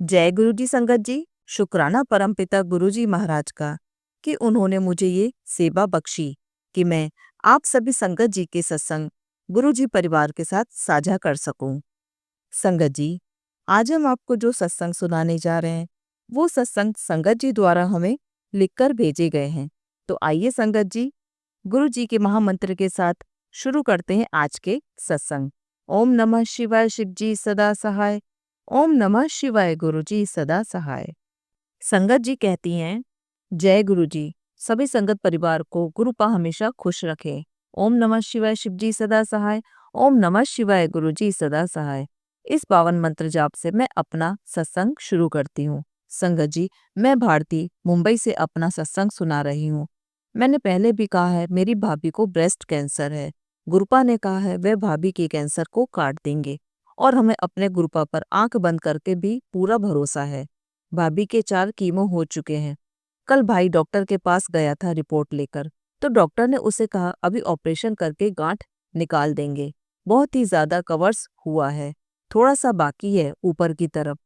जय गुरु जी संगत जी। शुक्राना परमपिता गुरु जी महाराज का कि उन्होंने मुझे ये सेवा बख्शी कि मैं आप सभी संगत जी के सत्संग गुरु जी परिवार के साथ साझा कर सकूं। संगत जी, आज हम आपको जो सत्संग सुनाने जा रहे हैं वो सत्संग संगत जी द्वारा हमें लिखकर भेजे गए हैं। तो आइए संगत जी, गुरु जी के महामंत्र के साथ शुरू करते हैं आज के सत्संग। ओम नमः शिवाय, शिव जी सदा सहाय। ओम नमः शिवाय, गुरु जी सदा सहाय। संगत जी कहती हैं, जय गुरु जी, सभी संगत परिवार को गुरुपा हमेशा खुश रखे। ओम नमः शिवाय, शिव जी सदा सहाय। ओम नमः शिवाय, गुरु जी सदा सहाय। इस पावन मंत्र जाप से मैं अपना सत्संग शुरू करती हूँ। संगत जी, मैं भारती मुंबई से अपना सत्संग सुना रही हूँ। मैंने पहले भी कहा है, मेरी भाभी को ब्रेस्ट कैंसर है। गुरुपा ने कहा है वह भाभी के कैंसर को काट देंगे और हमें अपने गुरुपा पर आंख बंद करके भी पूरा भरोसा है। भाभी के 4 कीमो हो चुके हैं। कल भाई डॉक्टर के पास गया था रिपोर्ट लेकर, तो डॉक्टर ने उसे कहा अभी ऑपरेशन करके गांठ निकाल देंगे। बहुत ही ज्यादा कवर्स हुआ है, थोड़ा सा बाकी है ऊपर की तरफ,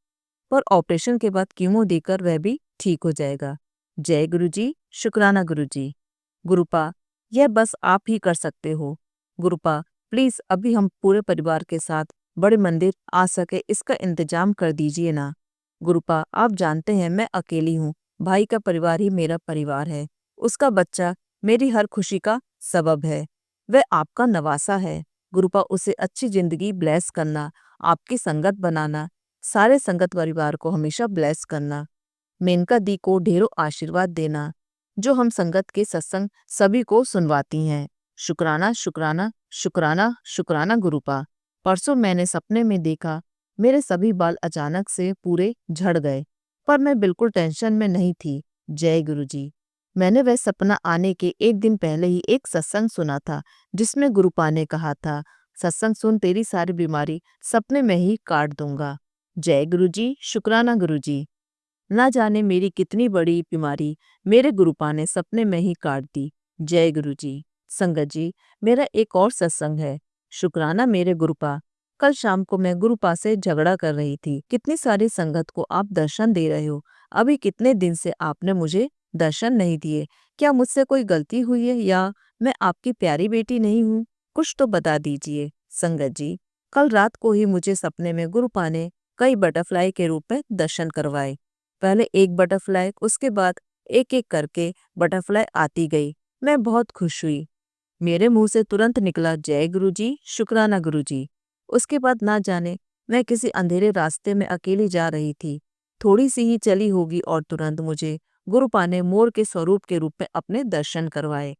पर ऑपरेशन के बाद कीमो देकर वह भी ठीक हो जाएगा। जय गुरु जी, शुक्राना गुरु जी। गुरुपा, यह बस आप ही कर सकते हो। गुरुपा, प्लीज अभी हम पूरे परिवार के साथ बड़े मंदिर आ सके इसका इंतजाम कर दीजिए ना। गुरुपा, आप जानते हैं मैं अकेली हूँ, भाई का परिवार ही मेरा परिवार है। उसका बच्चा मेरी हर खुशी का सबब है। वह आपका नवासा है। गुरुपा, उसे अच्छी जिंदगी ब्लेस करना, आपकी संगत बनाना, सारे संगत परिवार को हमेशा ब्लेस करना। मेनका दी को ढेरों आशीर्वाद देना, जो हम संगत के सत्संग सभी को सुनवाती हैं। शुक्राना शुक्राना शुक्राना शुक्राना गुरुपा। परसों मैंने सपने में देखा मेरे सभी बाल अचानक से पूरे झड़ गए, पर मैं बिल्कुल टेंशन में नहीं थी। जय गुरु जी। मैंने वह सपना आने के एक दिन पहले ही एक सत्संग सुना था, जिसमें गुरुपा ने कहा था, सत्संग सुन तेरी सारी बीमारी सपने में ही काट दूंगा। जय गुरु जी, शुक्राना गुरु जी। ना जाने मेरी कितनी बड़ी बीमारी मेरे गुरुपा ने सपने में ही काट दी। जय गुरु जी। संगत जी, मेरा एक और सत्संग है। शुक्राना मेरे गुरुपा। कल शाम को मैं गुरुपा से झगड़ा कर रही थी। कितनी सारी संगत को आप दर्शन दे रहे हो, अभी कितने दिन से आपने मुझे दर्शन नहीं दिए। क्या मुझसे कोई गलती हुई है या मैं आपकी प्यारी बेटी नहीं हूँ? कुछ तो बता दीजिए। संगत जी, कल रात को ही मुझे सपने में गुरुपा ने कई बटरफ्लाई के रूप में दर्शन करवाए। पहले एक बटरफ्लाई, उसके बाद एक एक करके बटरफ्लाई आती गई। मैं बहुत खुश हुई। मेरे मुंह से तुरंत निकला जय गुरु जी, शुक्राना गुरु जी। उसके बाद ना जाने मैं किसी अंधेरे रास्ते में अकेली जा रही थी। थोड़ी सी ही चली होगी और तुरंत मुझे गुरुपा ने मोर के स्वरूप के रूप में अपने दर्शन करवाए।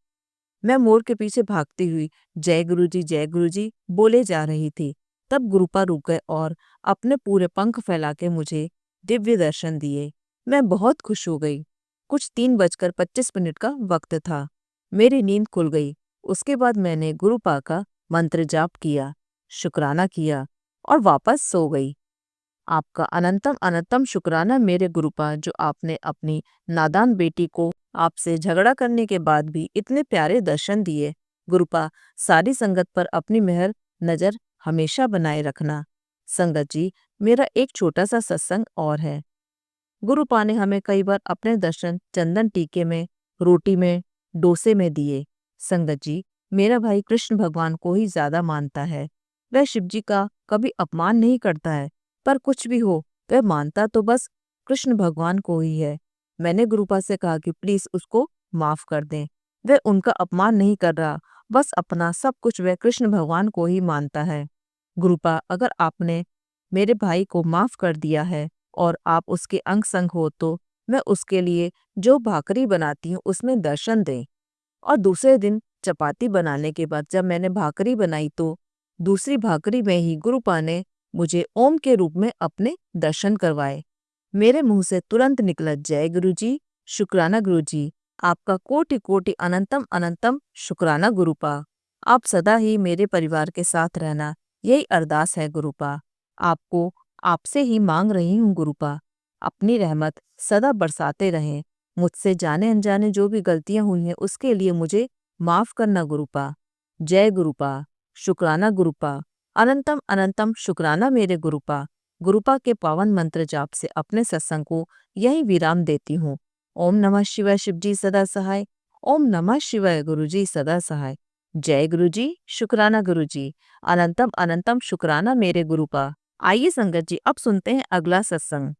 मैं मोर के पीछे भागती हुई जय गुरु जी बोले जा रही थी। तब गुरुपा रुक गए और अपने पूरे पंख फैला के मुझे दिव्य दर्शन दिए। मैं बहुत खुश हो गई। कुछ 3:25 का वक्त था। मेरी नींद खुल गई। उसके बाद मैंने गुरुपा का मंत्र जाप किया, शुक्राना किया और वापस सो गई। आपका अनंतम अनंतम शुक्राना मेरे गुरुपा, जो आपने अपनी नादान बेटी को आपसे झगड़ा करने के बाद भी इतने प्यारे दर्शन दिए। गुरुपा, सारी संगत पर अपनी मेहर नजर हमेशा बनाए रखना। संगत जी, मेरा एक छोटा सा सत्संग और है। गुरुपा ने हमें कई बार अपने दर्शन चंदन टीके में, रोटी में, डोसे में दिए। संगत जी, मेरा भाई कृष्ण भगवान को ही ज्यादा मानता है। वह शिव जी का कभी अपमान नहीं करता है, पर कुछ भी हो वह मानता तो बस कृष्ण भगवान को ही है। मैंने गुरुपा से कहा कि प्लीज उसको माफ कर दें। वह उनका अपमान नहीं कर रहा, बस अपना सब कुछ वह कृष्ण भगवान को ही मानता है। गुरुपा, अगर आपने मेरे भाई को माफ कर दिया है और आप उसके अंग संग हो, तो मैं उसके लिए जो भाकरी बनाती हूँ उसमें दर्शन दें। और दूसरे दिन चपाती बनाने के बाद जब मैंने भाकरी बनाई, तो दूसरी भाकरी में ही गुरुपा ने मुझे ओम के रूप में अपने दर्शन करवाए। मेरे मुंह से तुरंत निकला जय गुरु जी, शुक्राना गुरु जी। आपका कोटि कोटि अनंतम अनंतम शुक्राना गुरुपा। आप सदा ही मेरे परिवार के साथ रहना, यही अरदास है गुरुपा। आपको आपसे ही मांग रही हूँ गुरुपा। अपनी रहमत सदा बरसाते रहें। मुझसे जाने अनजाने जो भी गलतियां हुई हैं उसके लिए मुझे माफ करना गुरुपा। जय गुरुपा, शुक्राना गुरुपा, अनंतम अनंतम शुक्राना मेरे गुरुपा। गुरुपा के पावन मंत्र जाप से अपने सत्संग को यही विराम देती हूँ। ओम नमः शिवाय शिवजी सदा सहाय। ओम नमः शिवाय गुरुजी सदा सहाय। जय गुरुजी, शुक्राना गुरुजी, अनंतम अनंतम शुक्राना मेरे गुरुपा। आइए संगत जी, अब सुनते हैं अगला सत्संग।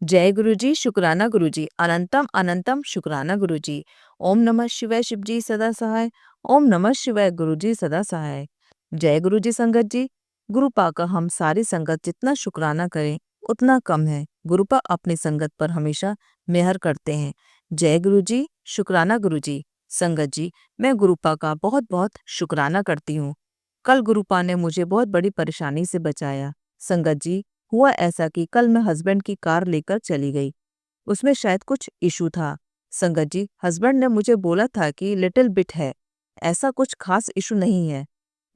जय गुरुजी, शुक्राना गुरुजी, अनंतम अनंतम शुक्राना गुरुजी। ओम नमः शिवाय शिवजी सदा सहाय। ओम नमः शिवाय गुरुजी सदा सहाय। जय गुरुजी संगत जी, गुरुपा का हम सारी संगत जितना शुक्राना करें उतना कम है। गुरुपा अपनी संगत पर हमेशा मेहर करते हैं। जय गुरुजी, शुक्राना गुरुजी। संगत जी, मैं गुरुपा का बहुत बहुत शुक्राना करती हूँ। कल गुरुपा ने मुझे बहुत बड़ी परेशानी से बचाया। संगत जी, हुआ ऐसा कि कल मैं हस्बैंड की कार लेकर चली गई। उसमें शायद कुछ इशू था। संगत जी, हस्बैंड ने मुझे बोला था कि लिटिल बिट है, ऐसा कुछ खास इशू नहीं है।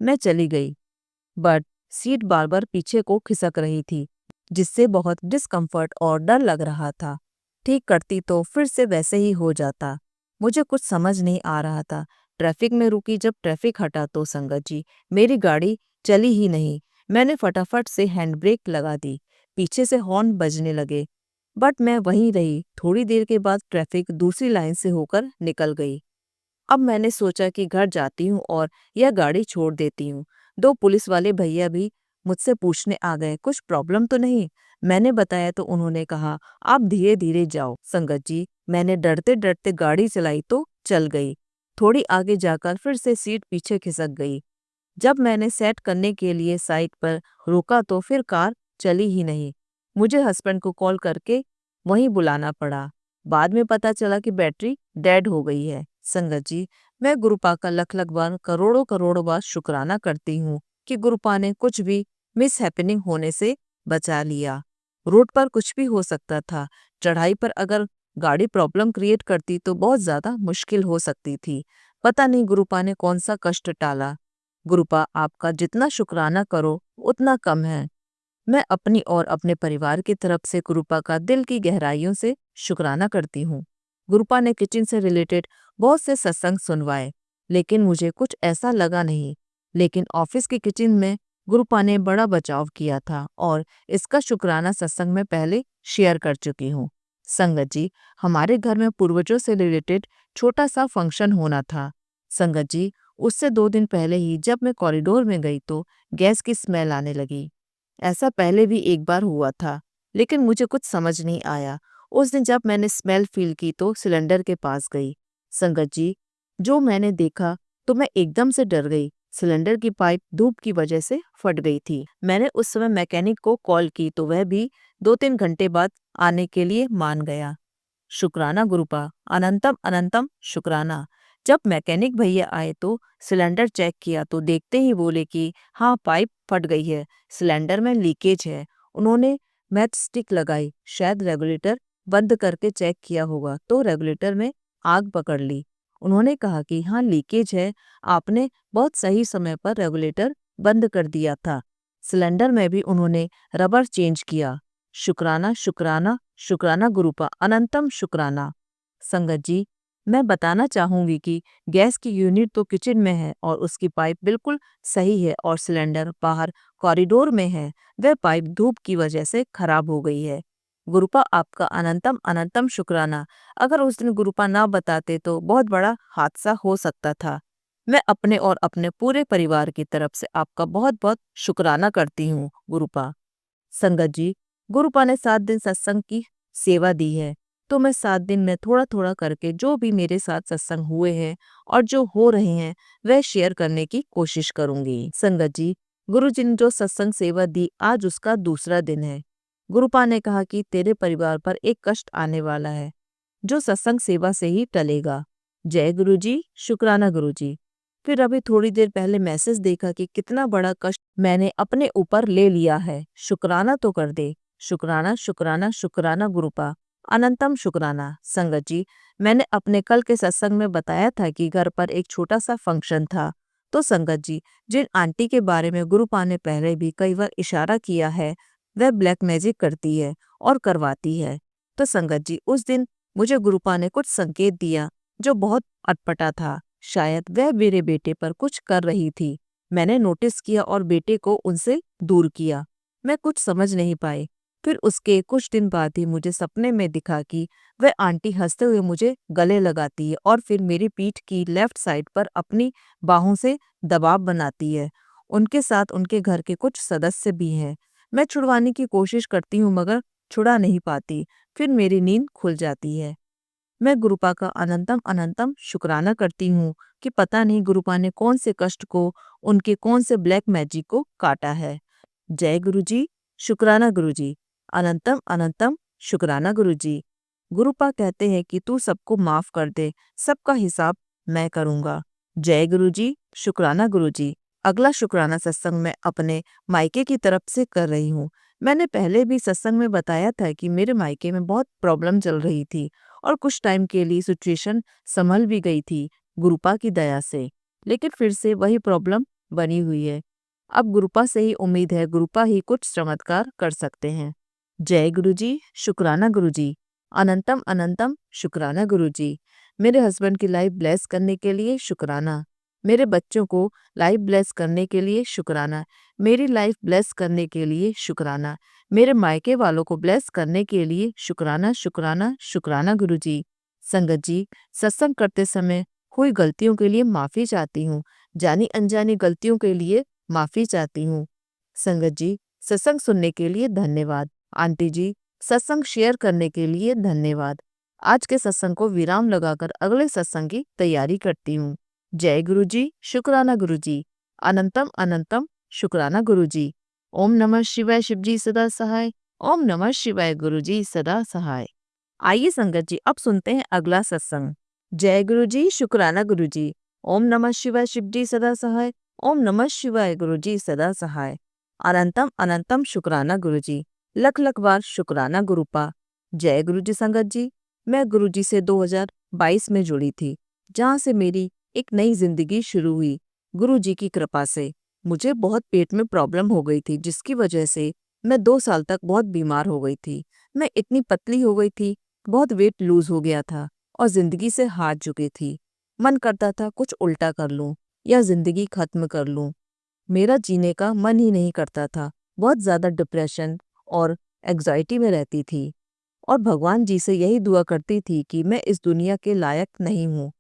मैं चली गई, बट सीट बार बार पीछे को खिसक रही थी, जिससे बहुत डिस्कम्फर्ट और डर लग रहा था। ठीक करती तो फिर से वैसे ही हो जाता। मुझे कुछ समझ नहीं आ रहा था। ट्रैफिक में रुकी, जब ट्रैफिक हटा तो संगत जी मेरी गाड़ी चली ही नहीं। मैंने फटाफट से हैंड ब्रेक लगा दी। पीछे से हॉर्न बजने लगे, बट मैं वहीं रही। थोड़ी देर के बाद ट्रैफिक दूसरी लाइन से होकर निकल गई। अब मैंने सोचा कि घर जाती हूँ और यह गाड़ी छोड़ देती हूँ। 2 पुलिस वाले भैया भी मुझसे पूछने आ गए, कुछ प्रॉब्लम तो नहीं? मैंने बताया तो उन्होंने कहा, आप धीरे धीरे जाओ। संगत जी, मैंने डरते डरते गाड़ी चलाई तो चल गई। थोड़ी आगे जाकर फिर से सीट पीछे खिसक गई। जब मैंने सेट करने के लिए साइड पर रोका तो फिर कार चली ही नहीं। मुझे हस्बैंड को कॉल करके वहीं बुलाना पड़ा। बाद में पता चला कि बैटरी डेड हो गई है। संगत जी, मैं गुरुपा का लख लख बार करोड़ों करोड़ों बार शुक्राना करती हूँ कि गुरुपा ने कुछ भी मिस हैपनिंग होने से बचा लिया। रोड पर कुछ भी हो सकता था। चढ़ाई पर अगर गाड़ी प्रॉब्लम क्रिएट करती तो बहुत ज्यादा मुश्किल हो सकती थी। पता नहीं गुरुपा ने कौन सा कष्ट टाला। गुरुपा, आपका जितना शुक्राना करो उतना कम है। मैं अपनी और अपने परिवार की तरफ से गुरुपा का दिल की गहराइयों से शुक्राना करती हूँ। गुरुपा ने किचन से रिलेटेड बहुत से सत्संग सुनवाए, लेकिन मुझे कुछ ऐसा लगा नहीं। लेकिन ऑफिस की किचन में गुरुपा ने बड़ा बचाव किया था और इसका शुक्राना सत्संग में पहले शेयर कर चुकी हूँ। संगत जी, हमारे घर में पूर्वजों से रिलेटेड छोटा सा फंक्शन होना था। संगत जी, उससे 2 दिन पहले ही जब मैं कॉरिडोर में गई तो गैस की स्मेल आने लगी। ऐसा पहले भी एक बार हुआ था, लेकिन मुझे कुछ समझ नहीं आया। उस दिन जब मैंने स्मेल फील की तो सिलेंडर के पास गई। संगत जी, जो मैंने देखा तो मैं एकदम से डर गई। सिलेंडर की पाइप धूप की वजह से फट गई थी। मैंने उस समय मैकेनिक को कॉल की तो वह भी 2-3 घंटे बाद आने के लिए मान गया। शुक्राना गुरुपा, अनंतम अनंतम शुक्राना। जब मैकेनिक भैया आए तो सिलेंडर चेक किया तो देखते ही बोले कि हाँ, पाइप फट गई है, सिलेंडर में लीकेज है। उन्होंने मैच स्टिक लगाई, शायद रेगुलेटर बंद करके चेक किया होगा तो रेगुलेटर में आग पकड़ ली। उन्होंने कहा कि हाँ, लीकेज है, आपने बहुत सही समय पर रेगुलेटर बंद कर दिया था। सिलेंडर में भी उन्होंने रबर चेंज किया। शुक्राना शुक्राना शुक्राना गुरुपा, अनंतम शुक्राना। संगत जी, मैं बताना चाहूंगी कि गैस की यूनिट तो किचन में है और उसकी पाइप बिल्कुल सही है और सिलेंडर बाहर कॉरिडोर में है। वह पाइप धूप की वजह से खराब हो गई है। गुरुपा, आपका अनंतम अनंतम शुक्राना। अगर उस दिन गुरुपा ना बताते तो बहुत बड़ा हादसा हो सकता था। मैं अपने और अपने पूरे परिवार की तरफ से आपका बहुत बहुत शुक्राना करती हूँ गुरुपा। संगत जी, गुरुपा ने 7 दिन सत्संग की सेवा दी है, तो मैं 7 दिन में थोड़ा थोड़ा करके जो भी मेरे साथ सत्संग हुए हैं और जो हो रहे हैं वह शेयर करने की कोशिश करूंगी। संगत जी, गुरु जी ने जो सत्संग सेवा दी, आज उसका दूसरा दिन है। गुरुपा ने कहा कि तेरे परिवार पर एक कष्ट आने वाला है, जो सत्संग सेवा से ही टलेगा। जय गुरु जी, शुक्राना गुरु जी। फिर अभी थोड़ी देर पहले मैसेज देखा कि कितना बड़ा कष्ट मैंने अपने ऊपर ले लिया है। शुक्राना तो कर दे। शुक्राना शुक्राना शुक्राना गुरुपा, अनंतम शुक्राना। संगत जी, मैंने अपने कल के सत्संग में बताया था कि घर पर एक छोटा सा फंक्शन था। तो संगत जी, जिन आंटी के बारे में गुरुपा ने पहले भी कई बार इशारा किया है, वह ब्लैक मैजिक करती है और करवाती है। तो संगत जी, उस दिन मुझे गुरुपा ने कुछ संकेत दिया जो बहुत अटपटा था। शायद वह मेरे बेटे पर कुछ कर रही थी। मैंने नोटिस किया और बेटे को उनसे दूर किया। मैं कुछ समझ नहीं पाई। फिर उसके कुछ दिन बाद ही मुझे सपने में दिखा कि वह आंटी हंसते हुए मुझे गले लगाती है और फिर मेरी पीठ की लेफ्ट साइड पर अपनी बाहों से दबाव बनाती है। उनके साथ उनके घर के कुछ सदस्य भी हैं। मैं छुड़वाने की कोशिश करती हूँ मगर छुड़ा नहीं पाती। फिर मेरी नींद खुल जाती है। मैं गुरुपा का अनंतम अनंतम शुक्राना करती हूँ कि पता नहीं गुरुपा ने कौन से कष्ट को, उनके कौन से ब्लैक मैजिक को काटा है। जय गुरुजी, शुक्राना गुरुजी, अनंतम अनंतम शुक्राना गुरुजी। गुरुपा कहते हैं कि तू सबको माफ कर दे, सबका हिसाब मैं करूंगा। जय गुरुजी, शुक्राना गुरुजी। अगला शुक्राना सत्संग मैं अपने मायके की तरफ से कर रही हूँ। मैंने पहले भी सत्संग में बताया था कि मेरे मायके में बहुत प्रॉब्लम चल रही थी और कुछ टाइम के लिए सिचुएशन संभल भी गई थी गुरुपा की दया से, लेकिन फिर से वही प्रॉब्लम बनी हुई है। अब गुरुपा से ही उम्मीद है, गुरुपा ही कुछ चमत्कार कर सकते हैं। जय गुरुजी, शुक्राना गुरुजी, अनंतम अनंतम शुक्राना गुरुजी। मेरे हस्बैंड की लाइफ ब्लेस करने के लिए शुक्राना। मेरे बच्चों को लाइफ ब्लेस करने के लिए शुक्राना। मेरी लाइफ ब्लेस करने के लिए शुक्राना। मेरे मायके वालों को ब्लेस करने के लिए शुक्राना शुक्राना शुक्राना गुरुजी। संगत जी, सत्संग करते समय हुई गलतियों के लिए माफ़ी चाहती हूँ। जानी अनजानी गलतियों के लिए माफ़ी चाहती हूँ। संगत जी, सत्संग सुनने के लिए धन्यवाद। आंटी जी, सत्संग शेयर करने के लिए धन्यवाद। आज के सत्संग को विराम लगाकर अगले सत्संग की तैयारी करती हूँ। जय गुरुजी, शुक्राना गुरुजी, अनंतम अनंतम शुक्राना गुरुजी। ओम नमः शिवाय, शिवजी सदा सहाय। ओम नमः शिवाय, गुरुजी सदा सहाय। आइए संगत जी, अब सुनते हैं अगला सत्संग। जय गुरुजी, शुक्राना गुरुजी। ओम नमः शिवाय, शिवजी सदा सहाय। ओम नमः शिवाय, गुरुजी सदा सहाय। अनंतम अनंतम शुक्राना गुरुजी। लख लख बार शुक्राना गुरुपा। जय गुरुजी संगत जी, मैं गुरुजी से 2022 में जुड़ी थी, जहाँ से मेरी एक नई जिंदगी शुरू हुई। गुरुजी की कृपा से मुझे बहुत पेट में प्रॉब्लम हो गई थी, जिसकी वजह से मैं 2 साल तक बहुत बीमार हो गई थी। मैं इतनी पतली हो गई थी, बहुत वेट लूज हो गया था और जिंदगी से हार चुकी थी। मन करता था कुछ उल्टा कर लूं या जिंदगी खत्म कर लूं। मेरा जीने का मन ही नहीं करता था। बहुत ज़्यादा डिप्रेशन और एग्जाइटी में रहती थी और भगवान जी से यही दुआ करती थी कि मैं इस दुनिया के लायक नहीं हूँ,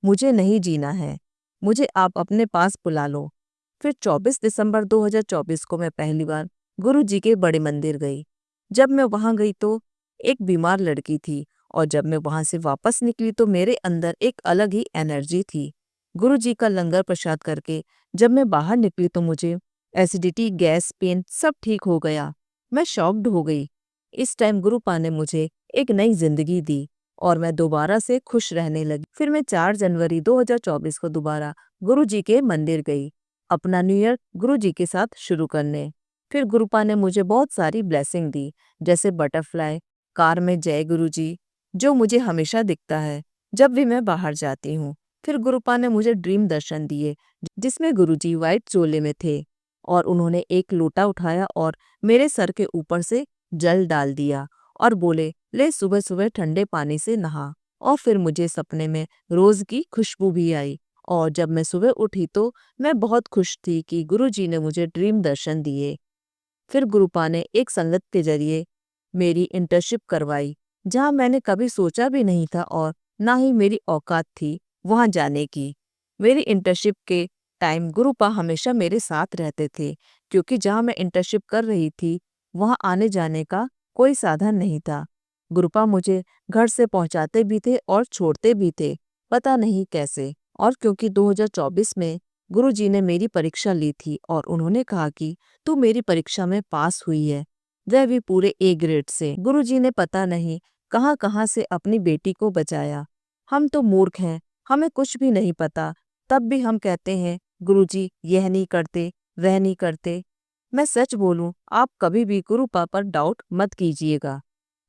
मुझे नहीं जीना है, मुझे आप अपने पास बुला लो। फिर 24 दिसंबर 2024 को मैं पहली बार गुरु जी के बड़े मंदिर गई। जब मैं वहाँ गई तो एक बीमार लड़की थी और जब मैं वहाँ से वापस निकली तो मेरे अंदर एक अलग ही एनर्जी थी। गुरु जी का लंगर प्रसाद करके जब मैं बाहर निकली तो मुझे एसिडिटी, गैस, पेन सब ठीक हो गया। मैं शॉक्ड हो गई। इस टाइम गुरुपा ने मुझे एक नई जिंदगी दी और मैं दोबारा से खुश रहने लगी। फिर मैं 4 जनवरी 2024 को दोबारा गुरु जी के मंदिर गई, अपना न्यू ईयर गुरु जी के साथ शुरू करने। फिर गुरुपा ने मुझे बहुत सारी ब्लेसिंग दी, जैसे बटरफ्लाई, कार में जय गुरु जी, जो मुझे हमेशा दिखता है जब भी मैं बाहर जाती हूँ। फिर गुरुपा ने मुझे ड्रीम दर्शन दिए, जिसमें गुरुजी व्हाइट चोले में थे और उन्होंने एक लोटा उठाया और मेरे सर के ऊपर से जल डाल दिया और बोले, ले सुबह सुबह ठंडे पानी से नहा। और फिर मुझे सपने में रोज की खुशबू भी आई और जब मैं सुबह उठी तो मैं बहुत खुश थी कि गुरुजी ने मुझे ड्रीम दर्शन दिए। फिर गुरुपा ने एक संगत के जरिए मेरी इंटर्नशिप करवाई, जहाँ मैंने कभी सोचा भी नहीं था और ना ही मेरी औकात थी वहाँ जाने की। मेरी इंटर्नशिप के टाइम गुरुपा हमेशा मेरे साथ रहते थे, क्योंकि जहाँ मैं इंटर्नशिप कर रही थी वहाँ आने जाने का कोई साधन नहीं था। गुरुपा मुझे घर से पहुँचाते भी थे और छोड़ते भी थे, पता नहीं कैसे। और क्योंकि 2024 में गुरुजी ने मेरी परीक्षा ली थी और उन्होंने कहा कि तू मेरी परीक्षा में पास हुई है, वह भी पूरे ए ग्रेड से। गुरुजी ने पता नहीं कहाँ कहाँ से अपनी बेटी को बचाया। हम तो मूर्ख हैं, हमें कुछ भी नहीं पता, तब भी हम कहते हैं गुरुजी यह नहीं करते, वह नहीं करते। मैं सच बोलूं, आप कभी भी गुरुपा पर डाउट मत कीजिएगा।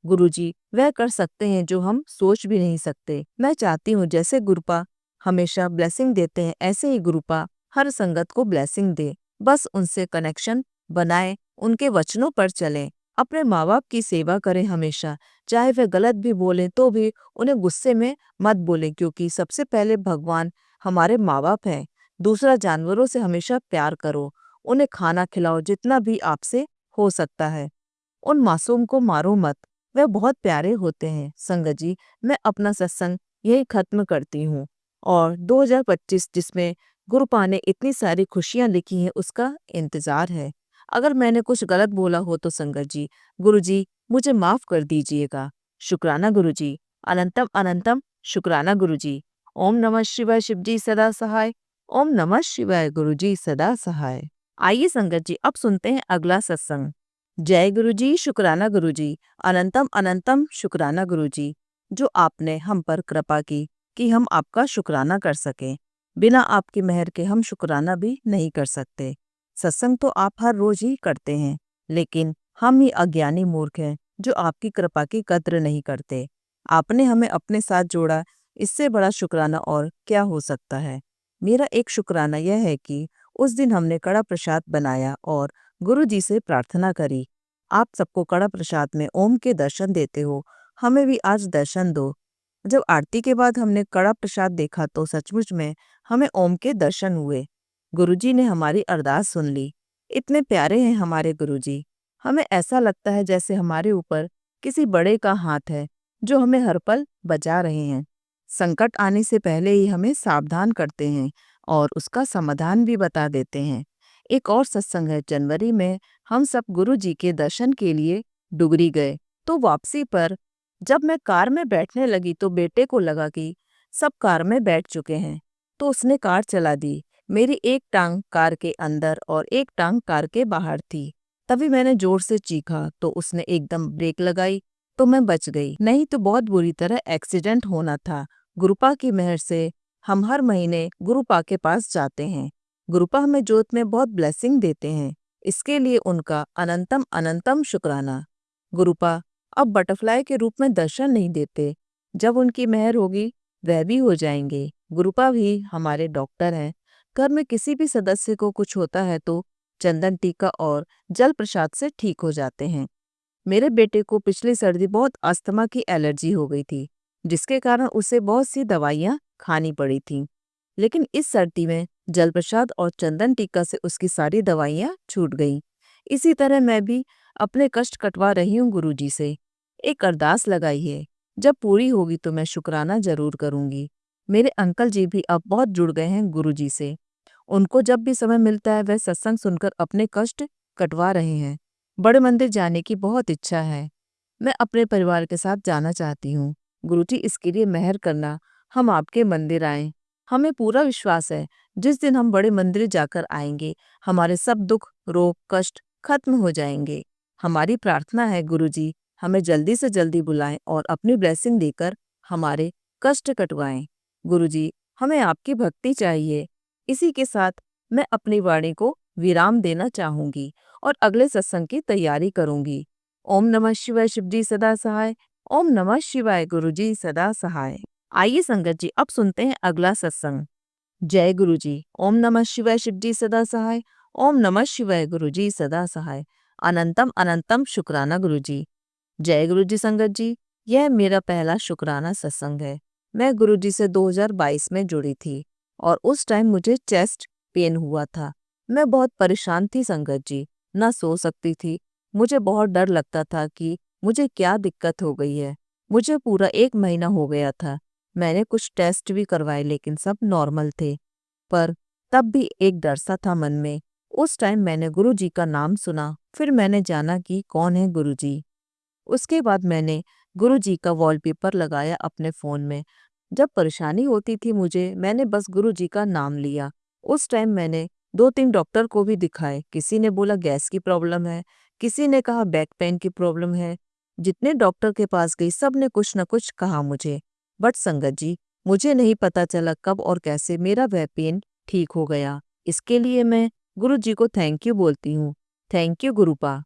गुरुजी वह कर सकते हैं जो हम सोच भी नहीं सकते। मैं चाहती हूँ जैसे गुरुपा हमेशा ब्लेसिंग देते हैं, ऐसे ही गुरुपा हर संगत को ब्लेसिंग दे। बस उनसे कनेक्शन बनाए, उनके वचनों पर चलें, अपने माँ बाप की सेवा करें हमेशा। चाहे वे गलत भी बोलें तो भी उन्हें गुस्से में मत बोलें, क्योंकि सबसे पहले भगवान हमारे माँ बाप हैं। दूसरा, जानवरों से हमेशा प्यार करो, उन्हें खाना खिलाओ जितना भी आपसे हो सकता है। उन मासूम को मारो मत, वे बहुत प्यारे होते हैं। संगत जी, मैं अपना सत्संग यही खत्म करती हूँ और 2025 जिसमें गुरुपा ने इतनी सारी खुशियाँ लिखी हैं उसका इंतज़ार है। अगर मैंने कुछ गलत बोला हो तो संगत जी, गुरु जी मुझे माफ़ कर दीजिएगा। शुक्राना गुरु जी, अनंतम अनंतम शुक्राना गुरु जी। ओम नमः शिवाय, शिव जी सदा सहाय। ओम नमः शिवाय, गुरु जी सदा सहाय। आइए संगत जी, अब सुनते हैं अगला सत्संग। जय गुरु जी, शुक्राना गुरु जी, अनंतम अनंतम शुक्राना गुरु जी, जो आपने हम पर कृपा की कि हम आपका शुक्राना कर सकें। बिना आपकी मेहर के हम शुक्राना भी नहीं कर सकते। सत्संग तो आप हर रोज ही करते हैं, लेकिन हम ही अज्ञानी मूर्ख हैं जो आपकी कृपा की कद्र नहीं करते। आपने हमें अपने साथ जोड़ा, इससे बड़ा शुक्राना और क्या हो सकता है। मेरा एक शुक्राना यह है कि उस दिन हमने कड़ा प्रसाद बनाया और गुरु जी से प्रार्थना करी। आप सबको कड़ा प्रसाद में ओम के दर्शन देते हो, हमें भी आज दर्शन दो। जब आरती के बाद हमने कड़ा प्रसाद देखा तो सचमुच में हमें ओम के दर्शन हुए। गुरुजी ने हमारी अरदास सुन ली। इतने प्यारे हैं हमारे गुरुजी। हमें ऐसा लगता है जैसे हमारे ऊपर किसी बड़े का हाथ है जो हमें हर पल बचा रहे हैं। संकट आने से पहले ही हमें सावधान करते हैं और उसका समाधान भी बता देते हैं। एक और सत्संग है, जनवरी में हम सब गुरु जी के दर्शन के लिए डुगरी गए। तो वापसी पर जब मैं कार में बैठने लगी तो बेटे को लगा कि सब कार में बैठ चुके हैं, तो उसने कार चला दी। मेरी एक टांग कार के अंदर और एक टांग कार के बाहर थी। तभी मैंने जोर से चीखा तो उसने एकदम ब्रेक लगाई, तो मैं बच गई, नहीं तो बहुत बुरी तरह एक्सीडेंट होना था। गुरुपा की मेहर से हम हर महीने गुरुपा के पास जाते हैं। गुरुपा हमें जोत में बहुत ब्लेसिंग देते हैं, इसके लिए उनका अनंतम अनंतम शुक्राना। गुरुपा अब बटरफ्लाई के रूप में दर्शन नहीं देते, जब उनकी मेहर होगी वह भी हो जाएंगे। गुरुपा भी हमारे डॉक्टर हैं। घर में किसी भी सदस्य को कुछ होता है तो चंदन टीका और जल प्रसाद से ठीक हो जाते हैं। मेरे बेटे को पिछली सर्दी बहुत अस्थमा की एलर्जी हो गई थी, जिसके कारण उसे बहुत सी दवाइयाँ खानी पड़ी थीं। लेकिन इस सर्दी में जल प्रसाद और चंदन टीका से उसकी सारी दवाइयाँ छूट गईं। इसी तरह मैं भी अपने कष्ट कटवा रही हूँ गुरुजी से। एक अरदास लगाई है, जब पूरी होगी तो मैं शुक्राना जरूर करूँगी। मेरे अंकल जी भी अब बहुत जुड़ गए हैं गुरुजी से। उनको जब भी समय मिलता है वह सत्संग सुनकर अपने कष्ट कटवा रहे हैं। बड़े मंदिर जाने की बहुत इच्छा है। मैं अपने परिवार के साथ जाना चाहती हूँ। गुरुजी इसके लिए मेहर करना, हम आपके मंदिर आएं। हमें पूरा विश्वास है जिस दिन हम बड़े मंदिर जाकर आएंगे हमारे सब दुख रोग कष्ट खत्म हो जाएंगे। हमारी प्रार्थना है गुरुजी हमें जल्दी से जल्दी बुलाएं और अपनी ब्लेसिंग देकर हमारे कष्ट कटवाएं। गुरुजी हमें आपकी भक्ति चाहिए। इसी के साथ मैं अपनी वाणी को विराम देना चाहूंगी और अगले सत्संग की तैयारी करूंगी। ओम नमः शिवाय, शिव जी सदा सहाय। ओम नमः शिवाय, गुरु जी सदा सहाय। आइए संगत जी, अब सुनते हैं अगला सत्संग। जय गुरु जी। ओम नमः शिवाय, शिव जी सदा सहाय। ओम नमः शिवाय, गुरु जी सदा सहाय। अनंतम अनंतम शुक्राना गुरु जी। जय गुरु जी संगत जी, यह मेरा पहला शुक्राना सत्संग है। मैं गुरु जी से 2022 में जुड़ी थी और उस टाइम मुझे चेस्ट पेन हुआ था। मैं बहुत परेशान थी संगत जी, ना सो सकती थी। मुझे बहुत डर लगता था कि मुझे क्या दिक्कत हो गई है। मुझे पूरा 1 महीना हो गया था। मैंने कुछ टेस्ट भी करवाए लेकिन सब नॉर्मल थे, पर तब भी एक डर सा था मन में। उस टाइम मैंने गुरु जी का नाम सुना, फिर मैंने जाना कि कौन है गुरु जी। उसके बाद मैंने गुरु जी का वॉलपेपर लगाया अपने फ़ोन में। जब परेशानी होती थी मुझे, मैंने बस गुरु जी का नाम लिया। उस टाइम मैंने 2-3 डॉक्टर को भी दिखाए। किसी ने बोला गैस की प्रॉब्लम है, किसी ने कहा बैक पेन की प्रॉब्लम है। जितने डॉक्टर के पास गई सब ने कुछ न कुछ कहा मुझे। बट संगत जी, मुझे नहीं पता चला कब और कैसे मेरा वह पेन ठीक हो गया। इसके लिए मैं गुरु जी को थैंक यू बोलती हूँ। Thank you गुरुपा।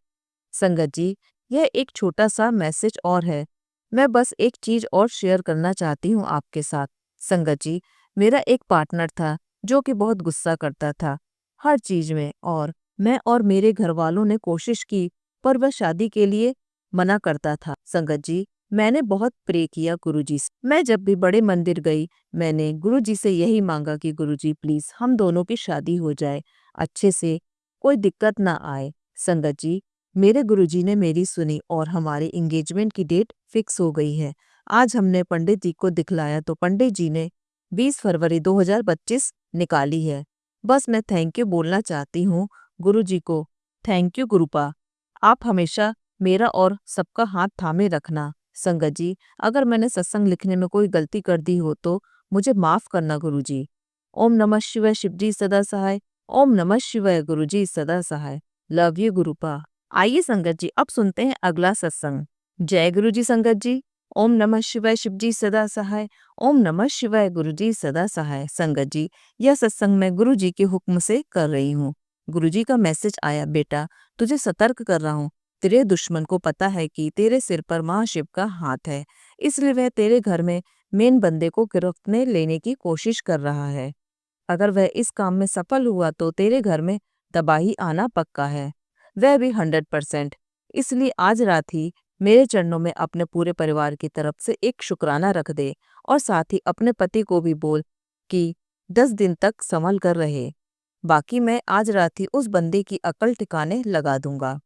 संगत जी, यह एक छोटा सा मैसेज और है। मैं बस एक चीज और शेयर करना चाहती हूँ आपके साथ। संगत जी, मेरा एक पार्टनर था जो कि बहुत गुस्सा करता था हर चीज में, और मैं और मेरे घर वालों ने कोशिश की पर वह शादी के लिए मना करता था। संगत जी, मैंने बहुत प्रे किया गुरुजी से। मैं जब भी बड़े मंदिर गई मैंने गुरुजी से यही मांगा कि गुरुजी प्लीज हम दोनों की शादी हो जाए अच्छे से, कोई दिक्कत ना आए। संगत जी, मेरे गुरुजी ने मेरी सुनी और हमारी एंगेजमेंट की डेट फिक्स हो गई है। आज हमने पंडित जी को दिखलाया तो पंडित जी ने 20 फरवरी 2025 निकाली है। बस मैं थैंक यू बोलना चाहती हूँ गुरुजी को। Thank you गुरुपा। आप हमेशा मेरा और सबका हाथ थामे रखना। संगत जी, अगर मैंने सत्संग लिखने में कोई गलती कर दी हो तो मुझे माफ करना गुरुजी। ओम नमः शिवाय शिवजी सदा सहाय। ओम नमः शिवाय गुरुजी सदा सहाय। Love you गुरुपा। आइए संगत जी, अब सुनते हैं अगला सत्संग। जय गुरु जी संगत जी। ओम नमः शिवाय शिवजी सदा सहाय। ओम नमः शिवाय गुरुजी सदा सहाय। संगत जी, यह सत्संग मैं गुरु जी के हुक्म से कर रही हूँ। गुरु जी का मैसेज आया, बेटा तुझे सतर्क कर रहा हूँ। तेरे दुश्मन को पता है कि तेरे सिर पर महाशिव का हाथ है, इसलिए वह तेरे घर में मेन बंदे को गिरफ्त में लेने की कोशिश कर रहा है। अगर वह इस काम में सफल हुआ तो तेरे घर में तबाही आना पक्का है, वह भी 100%। इसलिए आज रात ही मेरे चरणों में अपने पूरे परिवार की तरफ से एक शुक्राना रख दे और साथ ही अपने पति को भी बोल कि 10 दिन तक संभल कर रहे। बाकी मैं आज रात ही उस बंदे की अकल ठिकाने लगा दूंगा।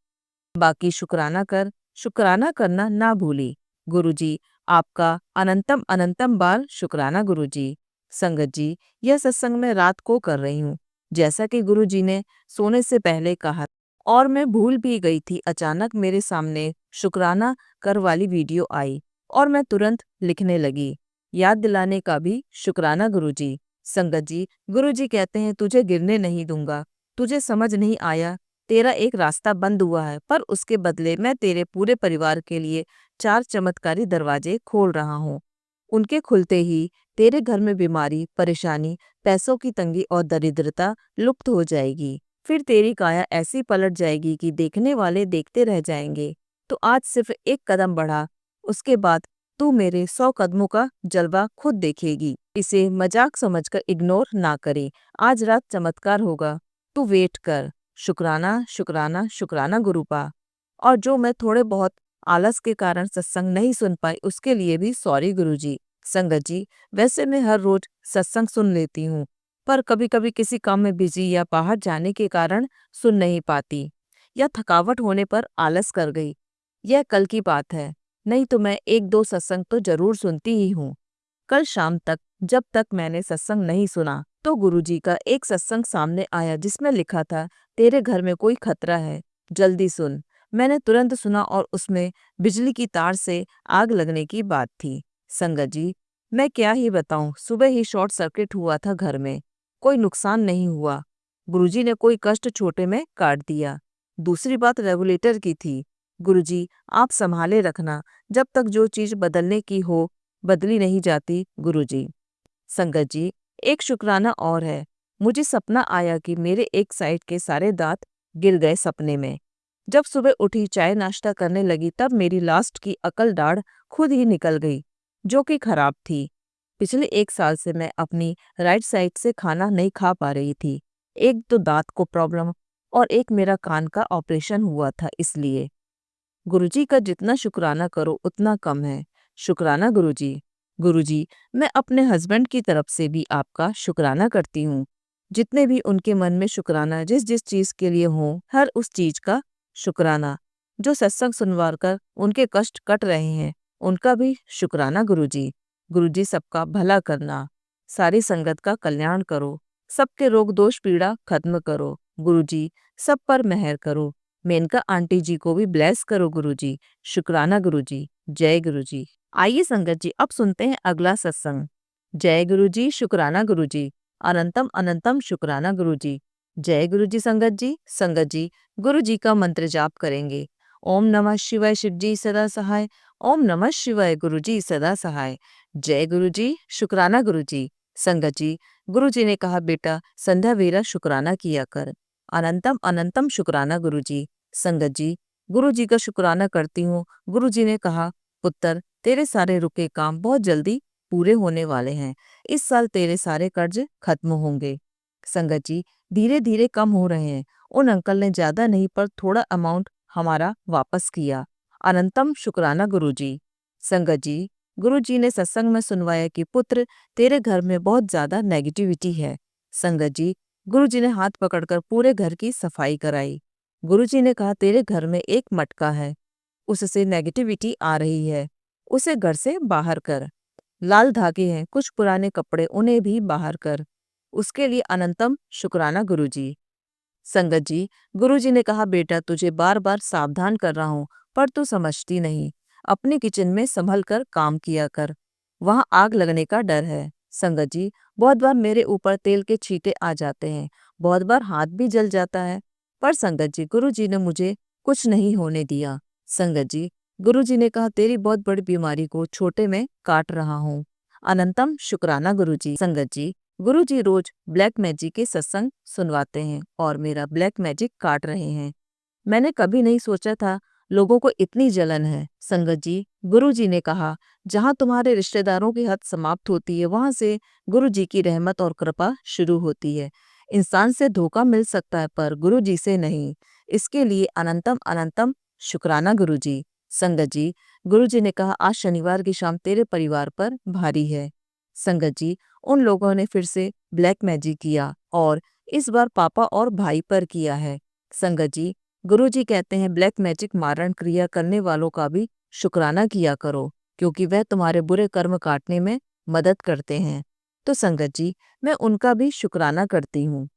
बाकी शुक्राना करना ना भूली। गुरुजी, आपका अनंतम अनंतम बार शुक्राना गुरुजी। संगत जी, यह सत्संग मैं रात को कर रही हूँ, जैसा कि गुरुजी ने सोने से पहले कहा, और मैं भूल भी गई थी। अचानक मेरे सामने शुक्राना कर वाली वीडियो आई और मैं तुरंत लिखने लगी। याद दिलाने का भी शुक्राना गुरुजी। संगत जी, गुरुजी कहते हैं तुझे गिरने नहीं दूंगा। तुझे समझ नहीं आया, तेरा एक रास्ता बंद हुआ है, पर उसके बदले मैं तेरे पूरे परिवार के लिए 4 चमत्कारी दरवाजे खोल रहा हूँ। उनके खुलते ही तेरे घर में बीमारी, परेशानी, पैसों की तंगी और दरिद्रता लुप्त हो जाएगी। फिर तेरी काया ऐसी पलट जाएगी कि देखने वाले देखते रह जाएंगे। तो आज सिर्फ एक कदम बढ़ा, उसके बाद तू मेरे 100 कदमों का जलवा खुद देखेगी। इसे मजाक समझकर इग्नोर ना करे। आज रात चमत्कार होगा, तू वेट कर। शुक्राना शुक्राना शुक्राना गुरुपा। और जो मैं थोड़े बहुत आलस के कारण सत्संग नहीं सुन पाई, उसके लिए भी सॉरी गुरुजी। संगत जी, वैसे मैं हर रोज सत्संग सुन लेती हूँ, पर कभी कभी किसी काम में बिजी या बाहर जाने के कारण सुन नहीं पाती, या थकावट होने पर आलस कर गई। यह कल की बात है, नहीं तो मैं 1-2 सत्संग तो जरूर सुनती ही हूँ। कल शाम तक जब तक मैंने सत्संग नहीं सुना तो गुरुजी का एक सत्संग सामने आया जिसमें लिखा था, तेरे घर में कोई खतरा है, जल्दी सुन। मैंने तुरंत सुना और उसमें बिजली की तार से आग लगने की बात थी। संगत जी, मैं क्या ही बताऊं, सुबह ही शॉर्ट सर्किट हुआ था घर में। कोई नुकसान नहीं हुआ। गुरुजी ने कोई कष्ट छोटे में काट दिया। दूसरी बात रेगुलेटर की थी। गुरुजी, आप संभाले रखना, जब तक जो चीज बदलने की हो बदली नहीं जाती गुरुजी। संगत जी, एक शुक्राना और है। मुझे सपना आया कि मेरे एक साइड के सारे दांत गिर गए सपने में। जब सुबह उठी चाय नाश्ता करने लगी तब मेरी लास्ट की अकल दाढ़ खुद ही निकल गई, जो कि खराब थी। पिछले 1 साल से मैं अपनी राइट साइड से खाना नहीं खा पा रही थी। एक तो दांत को प्रॉब्लम और एक मेरा कान का ऑपरेशन हुआ था, इसलिए गुरुजी का जितना शुक्राना करो उतना कम है। शुक्राना गुरुजी। गुरुजी, मैं अपने हस्बैंड की तरफ से भी आपका शुक्राना करती हूँ। जितने भी उनके मन में शुक्राना जिस जिस चीज के लिए हो, हर उस चीज का शुक्राना। जो सत्संग सुनवार कर उनके कष्ट कट रहे हैं, उनका भी शुक्राना गुरुजी। गुरुजी, सबका भला करना, सारी संगत का कल्याण करो, सबके रोग दोष पीड़ा खत्म करो। गुरुजी, सब पर मेहर करो। मेनका आंटी जी को भी ब्लेस करो गुरुजी। शुक्राना गुरुजी। जय गुरुजी। आइए संगत जी, अब सुनते हैं अगला सत्संग। जय गुरुजी, शुक्राना गुरुजी। अनंतम अनंतम शुक्राना गुरुजी। जय गुरुजी संगत जी। संगत जी, गुरुजी का मंत्र जाप करेंगे। ओम नमः शिवाय शिवजी सदा सहाय। ओम नमः शिवाय गुरुजी सदा सहाय। जय गुरुजी, शुक्राना गुरुजी। संगत जी, गुरुजी ने कहा, बेटा संध्या वेरा शुक्राना किया कर। अनंतम अनंतम शुक्राना गुरुजी। संगत जी, गुरुजी का शुक्राना करती हूँ। गुरुजी ने कहा, पुत्र तेरे सारे रुके काम बहुत जल्दी पूरे होने वाले हैं। इस साल तेरे सारे कर्ज खत्म होंगे। संगत जी, धीरे धीरे कम हो रहे हैं। उन अंकल ने ज्यादा नहीं पर थोड़ा अमाउंट हमारा वापस किया। अनंतम शुक्राना गुरुजी। संगत जी, गुरुजी ने सत्संग में सुनवाया कि पुत्र तेरे घर में बहुत ज्यादा नेगेटिविटी है। संगत जी, गुरुजी ने हाथ पकड़कर पूरे घर की सफाई कराई। गुरुजी ने कहा, तेरे घर में एक मटका है, उससे नेगेटिविटी आ रही है, उसे घर से बाहर कर। लाल धागे हैं, कुछ पुराने कपड़े, उन्हें भी बाहर कर। उसके लिए अनंतम शुक्राना गुरुजी। संगत जी, गुरुजी ने कहा, बेटा तुझे बार बार सावधान कर रहा हूँ, पर तू समझती नहीं। अपने किचन में संभल कर काम किया कर, वहां आग लगने का डर है। संगत जी, बहुत बार मेरे ऊपर तेल के छींटे आ जाते हैं, बहुत बार हाथ भी जल जाता है, पर संगत जी गुरुजी ने मुझे कुछ नहीं होने दिया। संगत जी, गुरुजी ने कहा, तेरी बहुत बड़ी बीमारी को छोटे में काट रहा हूँ। अनंतम शुक्राना गुरुजी। संगत जी, गुरुजी रोज ब्लैक मैजिक के सत्संग सुनवाते हैं और मेरा ब्लैक मैजिक काट रहे हैं। मैंने कभी नहीं सोचा था लोगों को इतनी जलन है। संगत जी, गुरुजी ने कहा, जहाँ तुम्हारे रिश्तेदारों की हद समाप्त होती है, वहां से गुरुजी की रहमत और कृपा शुरू होती है। इंसान से धोखा मिल सकता है, पर गुरुजी से नहीं। इसके लिए अनंतम अनंतम शुक्राना गुरुजी। संगत जी, गुरुजी ने कहा, आज शनिवार की शाम तेरे परिवार पर भारी है। संगत जी, उन लोगों ने फिर से ब्लैक मैजिक किया और इस बार पापा और भाई पर किया है। संगत जी, गुरुजी कहते हैं, ब्लैक मैजिक मारण क्रिया करने वालों का भी शुक्राना किया करो, क्योंकि वह तुम्हारे बुरे कर्म काटने में मदद करते हैं। तो संगत जी, मैं उनका भी शुक्राना करती हूँ।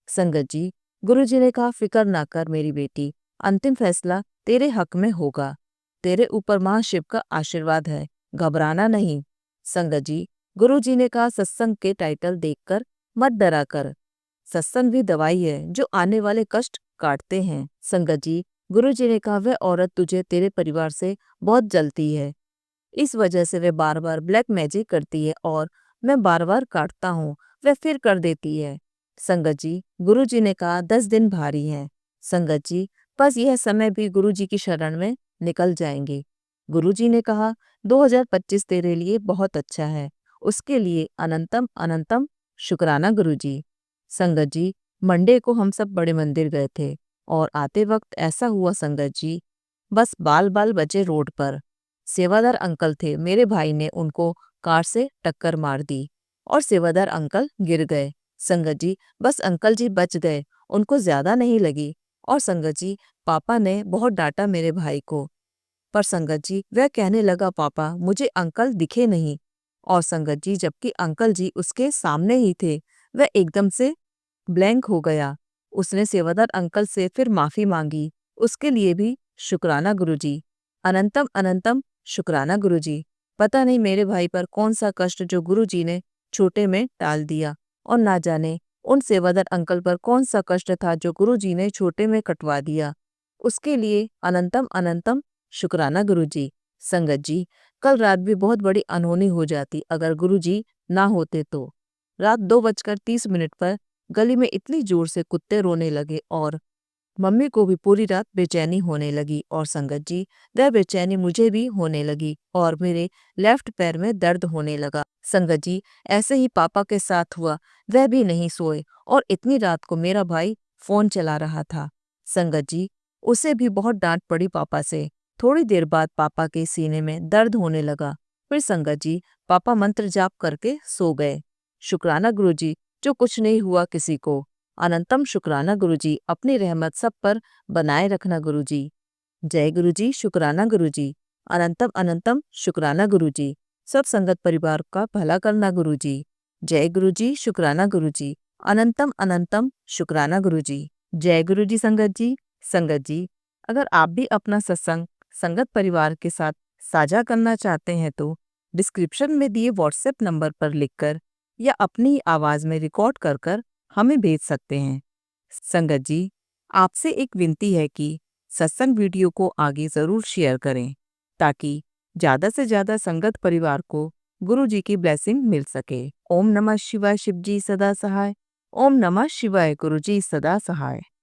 संगत जी, गुरुजी ने कहा, फिक्र ना कर मेरी बेटी, अंतिम फैसला तेरे हक में होगा। तेरे ऊपर महाशिव का आशीर्वाद है, घबराना नहीं। संगत जी, गुरुजी ने कहा, सत्संग के टाइटल देखकर मत डरा कर। सत्संग भी दवाई है जो आने वाले कष्ट काटते हैं। संगत जी, गुरुजी ने कहा, वह औरत तुझे तेरे परिवार से बहुत जलती है, इस वजह से वह बार बार ब्लैक मैजिक करती है और मैं बार बार काटता हूँ, वह फिर कर देती है। संगत जी, गुरुजी ने कहा, 10 दिन भारी हैं। संगत जी, बस यह समय भी गुरुजी की शरण में निकल जाएंगे। गुरुजी ने कहा, 2025 तेरे लिए बहुत अच्छा है, उसके लिए अनंतम अनंतम शुक्राना गुरुजी। संगत जी, मंडे को हम सब बड़े मंदिर गए थे और आते वक्त ऐसा हुआ संगत जी, बस बाल बाल बचे रोड पर। सेवादार अंकल थे, मेरे भाई ने उनको कार से टक्कर मार दी और सेवादार अंकल गिर गए। संगत जी, बस अंकल जी बच गए, उनको ज्यादा नहीं लगी। और संगत जी, पापा ने बहुत डांटा मेरे भाई को, पर संगत जी वह कहने लगा, पापा मुझे अंकल दिखे नहीं। और संगत जी, जबकि अंकल जी उसके सामने ही थे, वह एकदम से ब्लैंक हो गया। उसने सेवादार अंकल से फिर माफी मांगी, उसके लिए भी शुक्राना गुरुजी। अनंतम अनंतम शुक्राना गुरुजी। पता नहीं मेरे भाई पर कौन सा कष्ट जो गुरुजी ने छोटे में टाल दिया, और ना जाने उन सेवादार अंकल पर कौन सा कष्ट था जो गुरुजी ने छोटे में कटवा दिया। उसके लिए अनंतम अनंतम शुक्राना गुरुजी। संगत जी, कल रात भी बहुत बड़ी अनहोनी हो जाती अगर गुरुजी ना होते तो। रात 2:30 पर गली में इतनी जोर से कुत्ते रोने लगे और मम्मी को भी पूरी रात बेचैनी होने लगी। और संगत जी, वह बेचैनी मुझे भी होने लगी और मेरे लेफ्ट पैर में दर्द होने लगा। संगत जी, ऐसे ही पापा के साथ हुआ, वह भी नहीं सोए और इतनी रात को मेरा भाई फोन चला रहा था। संगत जी, उसे भी बहुत डांट पड़ी पापा से। थोड़ी देर बाद पापा के सीने में दर्द होने लगा। फिर संगत जी, पापा मंत्र जाप करके सो गए। शुक्राना गुरुजी, जो कुछ नहीं हुआ किसी को। अनंतम शुक्राना गुरुजी, अपनी रहमत सब पर बनाए रखना गुरुजी। जय गुरुजी, शुक्राना गुरुजी। अनंतम अनंतम शुक्राना गुरुजी। सब संगत परिवार का भला करना गुरुजी। जय गुरुजी, शुक्राना गुरुजी। अनंतम अनंतम शुक्राना गुरुजी। जय गुरुजी। संगत जी, संगत जी, अगर आप भी अपना सत्संग संगत परिवार के साथ साझा करना चाहते हैं तो डिस्क्रिप्शन में दिए व्हाट्सएप नंबर पर लिखकर या अपनी आवाज में रिकॉर्ड कर कर हमें भेज सकते हैं। संगत जी, आपसे एक विनती है कि सत्संग वीडियो को आगे जरूर शेयर करें, ताकि ज्यादा से ज्यादा संगत परिवार को गुरु जी की ब्लेसिंग मिल सके। ओम नमः शिवाय, शिव जी सदा सहाय। ओम नमः शिवाय, गुरु जी सदा सहाय।